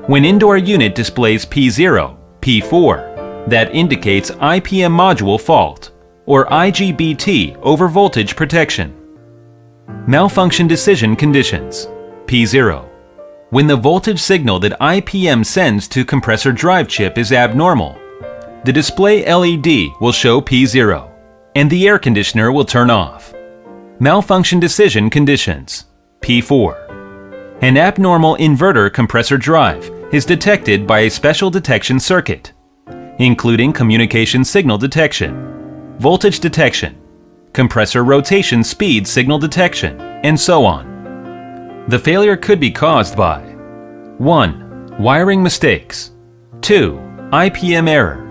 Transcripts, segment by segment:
When indoor unit displays P0, P4, that indicates IPM module fault, or IGBT over voltage protection. Malfunction decision conditions. P0. When the voltage signal that IPM sends to compressor drive chip is abnormal, the display LED will show P0, and the air conditioner will turn off. Malfunction decision conditions. P4. An abnormal inverter compressor drive is detected by a special detection circuit, including communication signal detection, voltage detection, compressor rotation speed signal detection, and so on. The failure could be caused by 1. Wiring mistakes, 2. IPM error,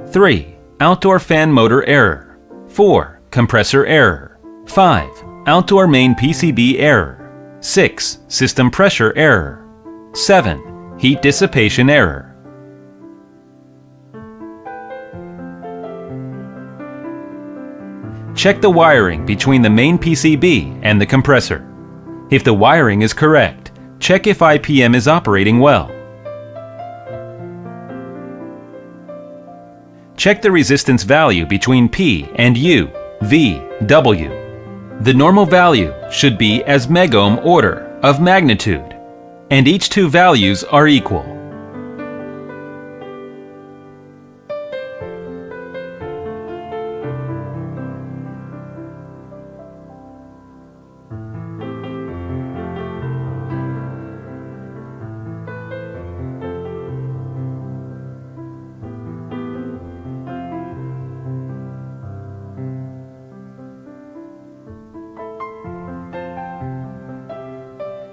3. Outdoor fan motor error, 4. Compressor error, 5. Outdoor main PCB error, 6. System pressure error, 7. Heat dissipation error. Check the wiring between the main PCB and the compressor. If the wiring is correct, check if IPM is operating well. Check the resistance value between P and U, V, W. The normal value should be as megohm order of magnitude, and each two values are equal.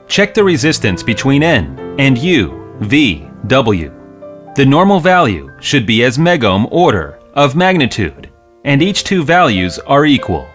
Check the resistance between N and U, V, W. The normal value should be as megohm order of magnitude, and each two values are equal.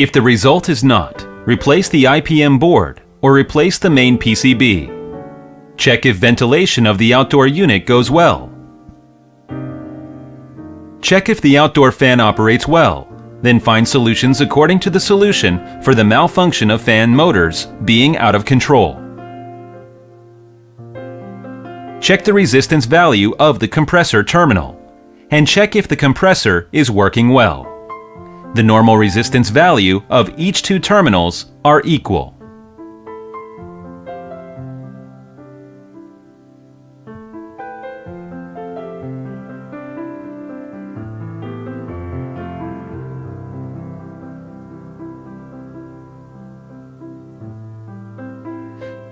If the result is not, replace the IPM board or replace the main PCB. Check if ventilation of the outdoor unit goes well. Check if the outdoor fan operates well, then find solutions according to the solution for the malfunction of fan motors being out of control. Check the resistance value of the compressor terminal, and check if the compressor is working well. The normal resistance value of each two terminals are equal.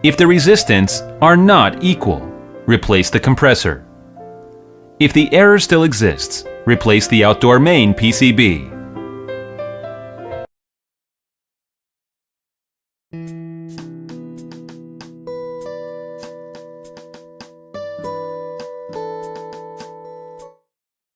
If the resistance are not equal, replace the compressor. If the error still exists, replace the outdoor main PCB.